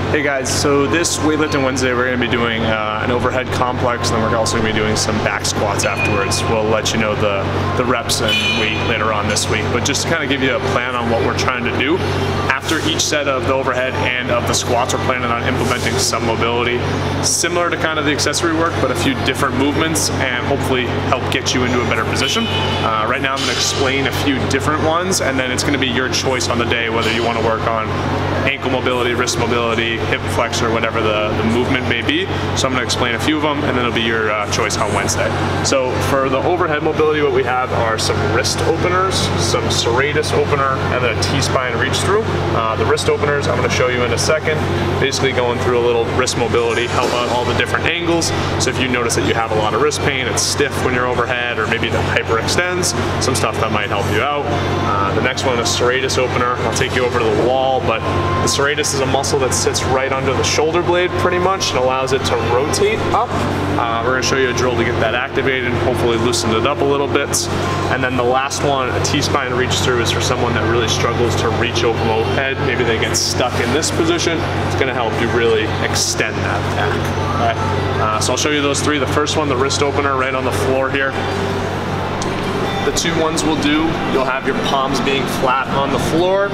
Hey guys, so this Weightlifting Wednesday we're going to be doing an overhead complex, and then we're also going to be doing some back squats afterwards. We'll let you know the reps and weight later on this week, but just to kind of give you a plan on what we're trying to do. After each set of the overhead and of the squats, we're planning on implementing some mobility, similar to kind of the accessory work, but a few different movements, and hopefully help get you into a better position. Right now I'm going to explain a few different ones, and then it's going to be your choice on the day whether you want to work on ankle mobility, wrist mobility, hip flexor, whatever the movement may be. So I'm going to explain a few of them, and then it'll be your choice on Wednesday. So for the overhead mobility, what we have are some wrist openers, some serratus opener, and then a T-spine reach through. The wrist openers I'm going to show you in a second. Basically going through a little wrist mobility, help out all the different angles. So if you notice that you have a lot of wrist pain, it's stiff when you're overhead, or maybe it hyperextends, some stuff that might help you out. The next one is serratus opener. I'll take you over to the wall, but the serratus is a muscle that sits right under the shoulder blade pretty much and allows it to rotate up. We're going to show you a drill to get that activated, hopefully loosen it up a little bit. And then the last one, a T-spine reach through, is for someone that really struggles to reach over overhead. Maybe they get stuck in this position. It's going to help you really extend that back. Okay? So I'll show you those three. The first one, the wrist opener, right on the floor here. The two ones we'll do, you'll have your palms being flat on the floor,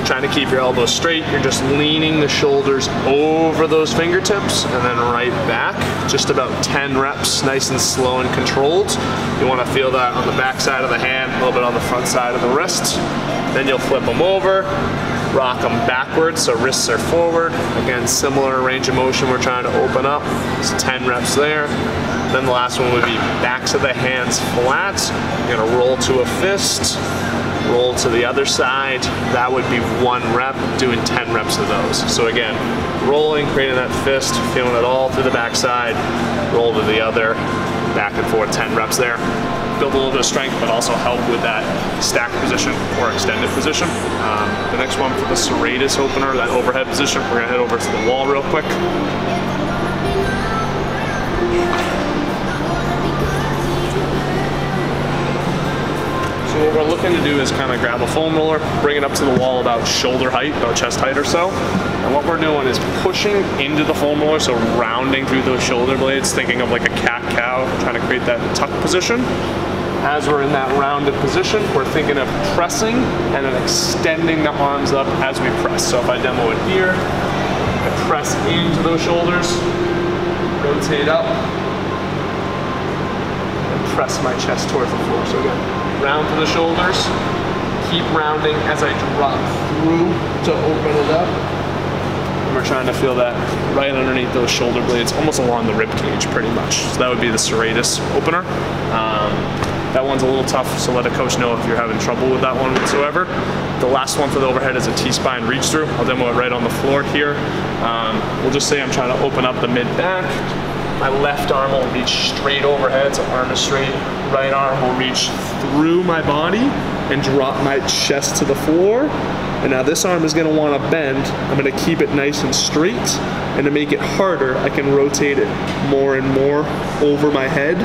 trying to keep your elbows straight. You're just leaning the shoulders over those fingertips and then right back. Just about 10 reps, nice and slow and controlled. You want to feel that on the back side of the hand, a little bit on the front side of the wrist. Then you'll flip them over, rock them backwards so wrists are forward. Again, similar range of motion we're trying to open up. It's 10 reps there. Then the last one would be backs of the hands flat. You're gonna roll to a fist, roll to the other side. That would be 1 rep, doing 10 reps of those. So again, rolling, creating that fist, feeling it all through the backside, roll to the other, back and forth, 10 reps there. Build a little bit of strength, but also help with that stacked position or extended position. The next one for the serratus opener, that overhead position, we're gonna head over to the wall real quick. So what we're looking to do is kind of grab a foam roller, bring it up to the wall about shoulder height, about chest height or so. And what we're doing is pushing into the foam roller, so rounding through those shoulder blades, thinking of like a cat-cow, trying to create that tuck position. As we're in that rounded position, we're thinking of pressing and then extending the arms up as we press. So if I demo it here, I press into those shoulders, rotate up, and press my chest towards the floor. So again, round to the shoulders, keep rounding as I drop through to open it up. And we're trying to feel that right underneath those shoulder blades, almost along the rib cage pretty much. So that would be the serratus opener. That one's a little tough, so let a coach know if you're having trouble with that one whatsoever. The last one for the overhead is a T-spine reach through. I'll demo it right on the floor here. We'll just say I'm trying to open up the mid-back. My left arm will reach straight overhead, so arm is straight. Right arm will reach through my body and drop my chest to the floor. And now this arm is gonna wanna bend. I'm gonna keep it nice and straight. And to make it harder, I can rotate it more and more over my head.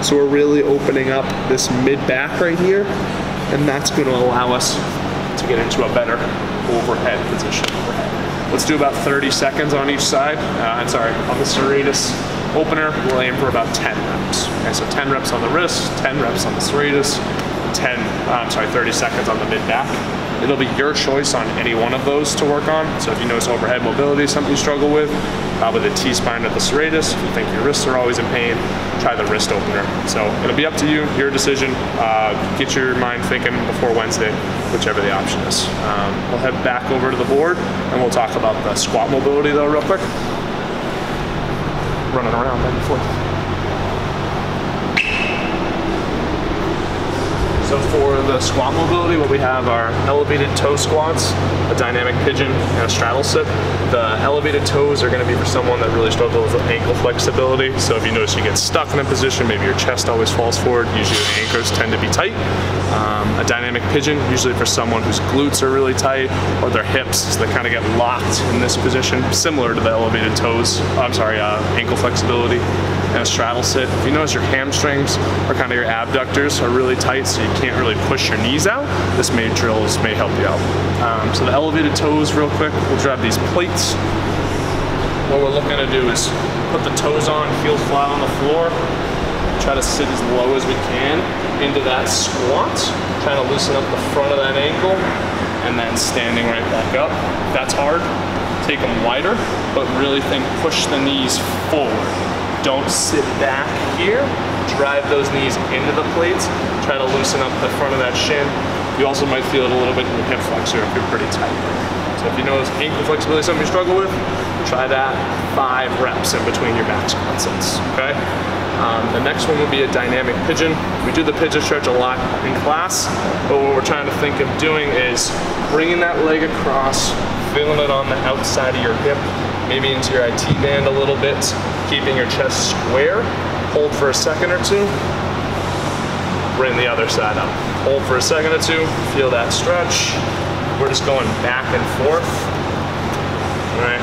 So we're really opening up this mid-back right here. And that's gonna allow us to get into a better overhead position. Let's do about 30 seconds on each side. On the serratus opener, we'll aim for about 10 reps. Okay, so 10 reps on the wrist, 10 reps on the serratus, 30 seconds on the mid-back. It'll be your choice on any one of those to work on. So if you notice overhead mobility is something you struggle with, probably the T-spine or the serratus. If you think your wrists are always in pain, try the wrist opener. So it'll be up to you, your decision. Get your mind thinking before Wednesday, whichever the option is. We'll head back over to the board and we'll talk about the squat mobility though real quick. Running around back and forth. So for the squat mobility, what we have are elevated toe squats, a dynamic pigeon, and a straddle sit. The elevated toes are going to be for someone that really struggles with ankle flexibility. So if you notice you get stuck in a position, maybe your chest always falls forward, usually the ankles tend to be tight. A dynamic pigeon, usually for someone whose glutes are really tight, or their hips, so they kind of get locked in this position, similar to the elevated toes, ankle flexibility. And a straddle sit. If you notice your hamstrings or kind of your abductors are really tight, so you can't really push your knees out, this drills may help you out. So the elevated toes real quick, we'll grab these plates, what we're looking to do is put the toes on, heel flat on the floor, try to sit as low as we can into that squat, trying to loosen up the front of that ankle, and then standing right back up. If that's hard, take them wider, but really think push the knees forward. Don't sit back here. Drive those knees into the plates. Try to loosen up the front of that shin. You also might feel it a little bit in your hip flexor if you're pretty tight. So if you know ankle flexibility is something you struggle with, try that 5 reps in between your back squat sets, okay? The next one would be a dynamic pigeon. We do the pigeon stretch a lot in class, but what we're trying to think of doing is bringing that leg across, feeling it on the outside of your hip, maybe into your IT band a little bit, keeping your chest square. Hold for a second or two. Bring the other side up. Hold for a second or two, feel that stretch. We're just going back and forth, all right?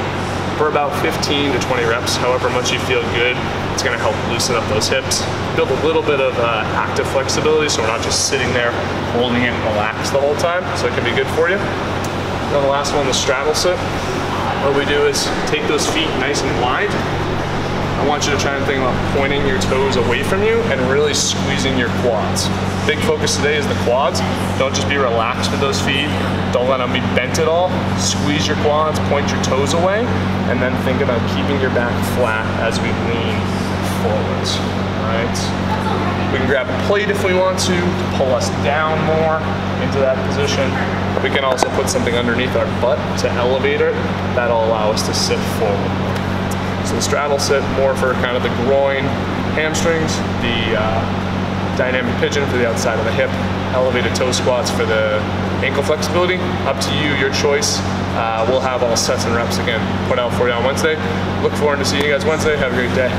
For about 15 to 20 reps, however much you feel good. It's gonna help loosen up those hips, build a little bit of active flexibility so we're not just sitting there holding it relaxed the whole time, so it can be good for you. Then the last one, the straddle sit. What we do is take those feet nice and wide. I want you to try and think about pointing your toes away from you and really squeezing your quads. Big focus today is the quads. Don't just be relaxed with those feet. Don't let them be bent at all. Squeeze your quads, point your toes away, and then think about keeping your back flat as we lean forwards, all right? We can grab a plate if we want to pull us down more into that position. We can also put something underneath our butt to elevate it. That'll allow us to sit forward. So the straddle sit more for kind of the groin, hamstrings, the dynamic pigeon for the outside of the hip, elevated toe squats for the ankle flexibility. Up to you, your choice. We'll have all sets and reps again put out for you on Wednesday. Look forward to seeing you guys Wednesday. Have a great day.